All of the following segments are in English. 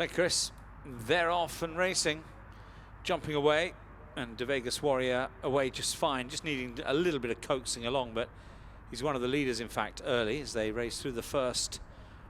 Thank you, Chris. They're off and racing, jumping away, and De Vegas Warrior away just fine, just needing a little bit of coaxing along, but he's one of the leaders, in fact, early as they race through the first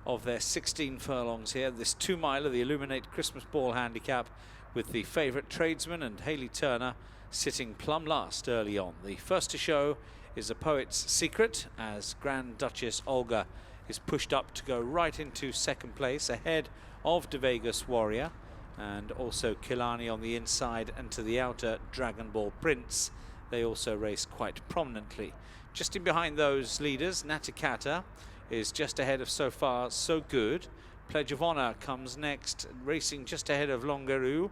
of their 16 furlongs here. This 2-miler, the Illuminate Christmas Ball handicap, with the favourite Tradesman and Hayley Turner sitting plumb last early on. The first to show is A Poet's Secret, as Grand Duchess Olga is pushed up to go right into second place ahead of De Vegas Warrior, and also Killarney on the inside, and to the outer Dragon Ball Prince. They also race quite prominently. Just in behind those leaders, Naticata is just ahead of So Far So Good. Pledge of Honor comes next, racing just ahead of Longaroo,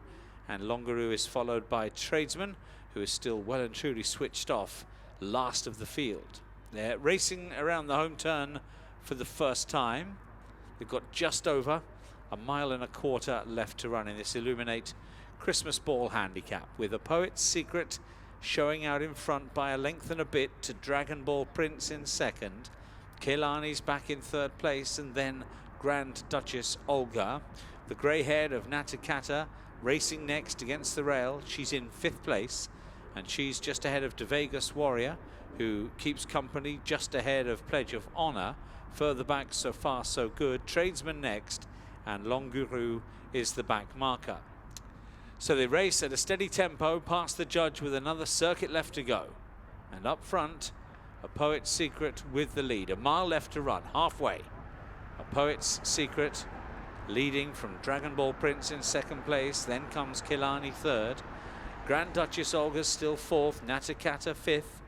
and Longaroo is followed by Tradesman, who is still well and truly switched off, last of the field. They're racing around the home turn for the first time. They've got just over 1.25 miles left to run in this Illuminate Christmas Ball handicap, with A Poet's Secret showing out in front by a length and a bit to Dragon Ball Prince in second. Killarney's back in third place, and then Grand Duchess Olga. The grey head of Naticata racing next against the rail. She's in fifth place, and she's just ahead of De Vegas Warrior, who keeps company just ahead of Pledge of Honor. Further back, So Far So Good. Tradesman next, and Longaroo is the back marker. So they race at a steady tempo past the judge with another circuit left to go. And up front, A Poet's Secret with the lead. 1 mile left to run, halfway. A Poet's Secret leading from Dragon Ball Prince in second place. Then comes Killarney third. Grand Duchess Olga still fourth. Naticata fifth.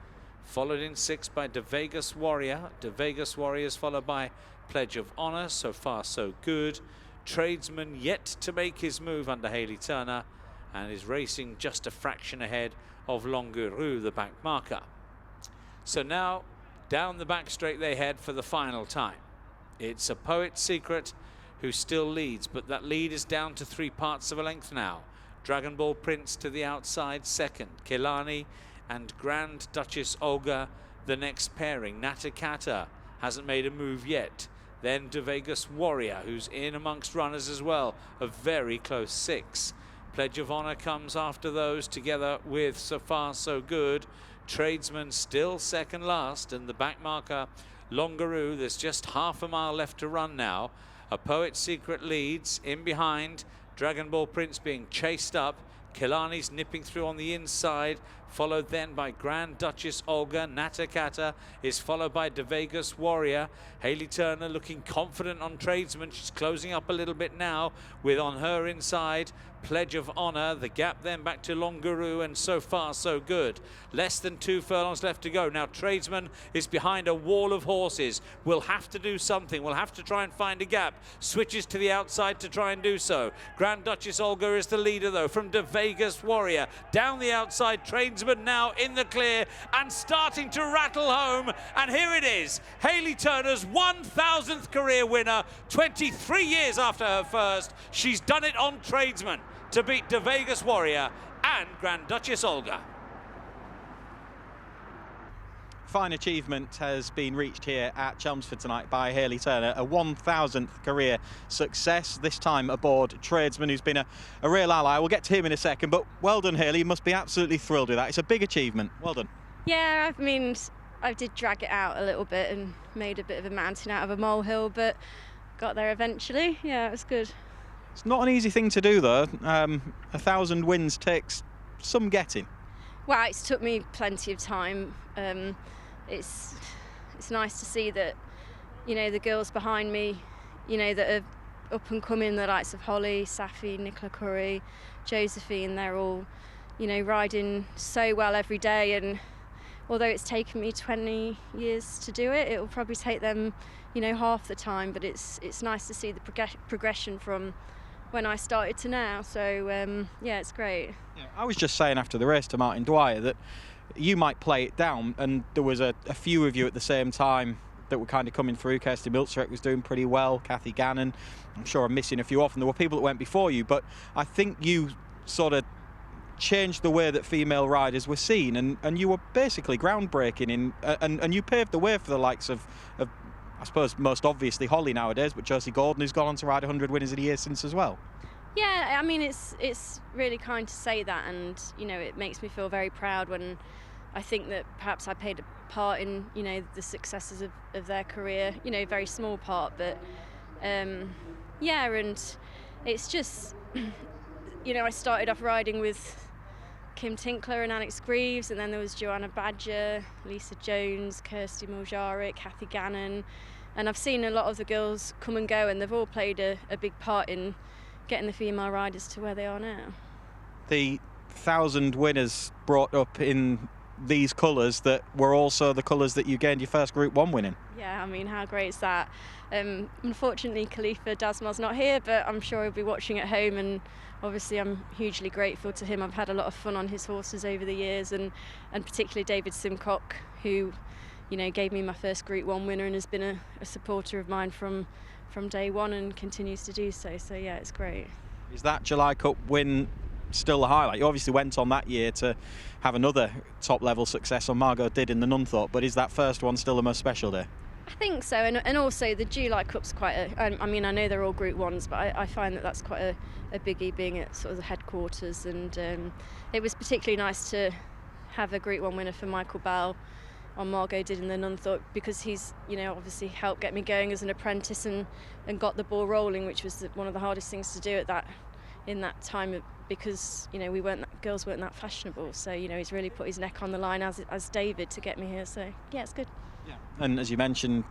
Followed in sixth by De Vegas Warrior. De Vegas Warrior is followed by Pledge of Honor. So Far So Good. Tradesman yet to make his move under Hayley Turner, and is racing just a fraction ahead of Longaroo, the back marker. So now down the back straight they head for the final time. It's A Poet's Secret who still leads, but that lead is down to 3 parts of a length now. Dragon Ball Prince to the outside second. Killarney and Grand Duchess Olga the next pairing. Naticata hasn't made a move yet. Then De Vegas Warrior, who's in amongst runners as well, a very close 6. Pledge of Honor comes after those, together with So Far So Good. Tradesman still second last, and the back marker Longaroo. There's just half a mile left to run now. A Poet's Secret leads. In behind, Dragon Ball Prince being chased up. Killarney's nipping through on the inside, followed then by Grand Duchess Olga. Naticata is followed by De Vegas Warrior. Hayley Turner looking confident on Tradesman. She's closing up a little bit now, with on her inside Pledge of Honor. The gap then back to Longaroo, and So Far So Good. Less than 2 furlongs left to go. Now Tradesman is behind a wall of horses. Will have to do something. Will have to try and find a gap. Switches to the outside to try and do so. Grand Duchess Olga is the leader though, from De Vegas Warrior. Down the outside, Tradesman now in the clear and starting to rattle home. And here it is, Hayley Turner's 1,000th career winner, 23 years after her first. She's done it on Tradesman to beat De Vegas Warrior and Grand Duchess Olga. Fine achievement has been reached here at Chelmsford tonight by Hayley Turner, a 1,000th career success, this time aboard Tradesman, who's been a real ally. We'll get to him in a second, but well done, Hayley. You must be absolutely thrilled with that. It's a big achievement. Well done. Yeah, I mean, I did drag it out a little bit and made a bit of a mountain out of a molehill, but got there eventually. Yeah, it was good. It's not an easy thing to do, though. 1,000 wins takes some getting. Well, it's took me plenty of time. It's nice to see that, you know, the girls behind me, you know, that are up and coming, the likes of Holly, Safi, Nicola Curry, Josephine, they're all, you know, riding so well every day. And although it's taken me 20 years to do it, it will probably take them, you know, half the time. But it's nice to see the progression from when I started to now. So yeah, it's great. Yeah, I was just saying after the race to Martin Dwyer that you might play it down, and there was a few of you at the same time that were kind of coming through. Kirsty Miltzerek was doing pretty well, Kathy Gannon, I'm sure I'm missing a few off, and there were people that went before you, but I think you sort of changed the way that female riders were seen, and you were basically groundbreaking in, and you paved the way for the likes of I suppose most obviously Holly nowadays, but Josie Gordon, who's gone on to ride 100 winners in a year since as well. Yeah, I mean, it's really kind to say that, and you know, it makes me feel very proud when I think that perhaps I played a part in, you know, the successes of their career. You know, very small part, but yeah, and it's just, you know, I started off riding with Kim Tinkler and Alex Greaves, and then there was Joanna Badger, Lisa Jones, Kirsty Muljarik, Kathy Gannon, and I've seen a lot of the girls come and go, and they've all played a big part in getting the female riders to where they are now. The 1,000 winners brought up in these colours that were also the colours that you gained your first Group 1 win in. Yeah, I mean, how great is that? Unfortunately, Khalifa Dasmal's not here, but I'm sure he'll be watching at home, and obviously I'm hugely grateful to him. I've had a lot of fun on his horses over the years, and particularly David Simcock, who, you know, gave me my first Group 1 winner and has been a supporter of mine from day one and continues to do so. So yeah, it's great. Is that July Cup win still the highlight? You obviously went on that year to have another top level success on Margot Did in the Nunthorpe, but is that first one still the most special day? I think so, and also the July Cup's quite I mean, I know they're all Group 1s, but I find that that's quite a biggie, being at sort of the headquarters, and it was particularly nice to have a Group 1 winner for Michael Bell on Margot Did in the Nunthorpe, because he's, you know, obviously helped get me going as an apprentice and got the ball rolling, which was one of the hardest things to do in that time, because, you know, girls weren't that fashionable. So, you know, he's really put his neck on the line as David to get me here. So yeah, it's good. Yeah. And as you mentioned,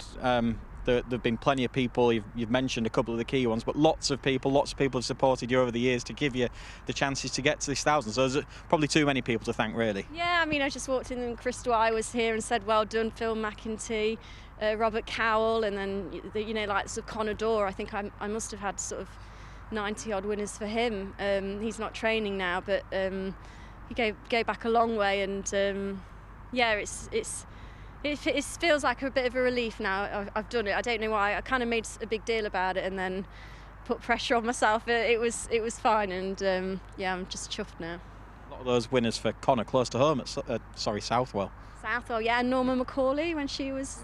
there've been plenty of people. You've mentioned a couple of the key ones, but lots of people have supported you over the years to give you the chances to get to this 1,000. So there's probably too many people to thank, really. Yeah, I mean, I just walked in and Crystal I was here and said, well done, Phil McEntee, Robert Cowell, and then, you know, like sort of Conor Dorr. I think I must have had sort of 90 odd winners for him. He's not training now, but he go back a long way, and yeah, it feels like a bit of a relief now. I've done it. I don't know why. I kind of made a big deal about it and then put pressure on myself. It was fine, and yeah, I'm just chuffed now. A lot of those winners for Connor close to home at Southwell. Southwell, yeah, and Norma McCauley when she was.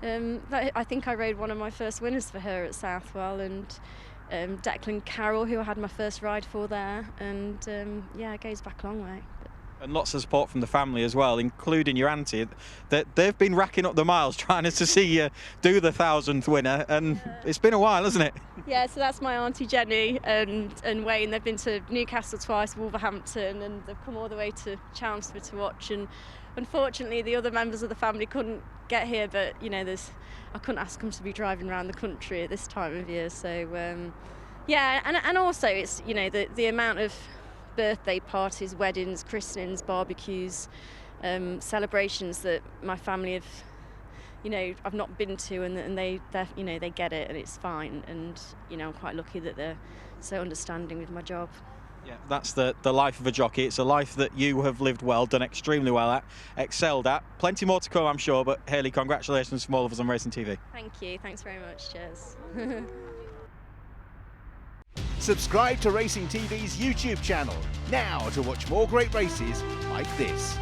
I think I rode one of my first winners for her at Southwell, and Declan Carroll, who I had my first ride for there, and yeah, it goes back a long way. And lots of support from the family as well, including your auntie. That they've been racking up the miles trying to see you do the 1,000th winner, and it's been a while, hasn't it? Yeah, so that's my auntie Jenny and Wayne. They've been to Newcastle twice, Wolverhampton, and they've come all the way to Chelmsford to watch. And unfortunately, the other members of the family couldn't get here, but you know, I couldn't ask them to be driving around the country at this time of year. So yeah, and also it's, you know, the amount of birthday parties, weddings, christenings, barbecues, celebrations that my family have, you know, I've not been to, and they you know, they get it and it's fine, and you know, I'm quite lucky that they're so understanding with my job. Yeah, that's the life of a jockey. It's a life that you have lived well, done extremely well at, excelled at. Plenty more to come, I'm sure, but Hayley, congratulations from all of us on Racing TV. Thank you, thanks very much, cheers. Subscribe to Racing TV's YouTube channel now to watch more great races like this.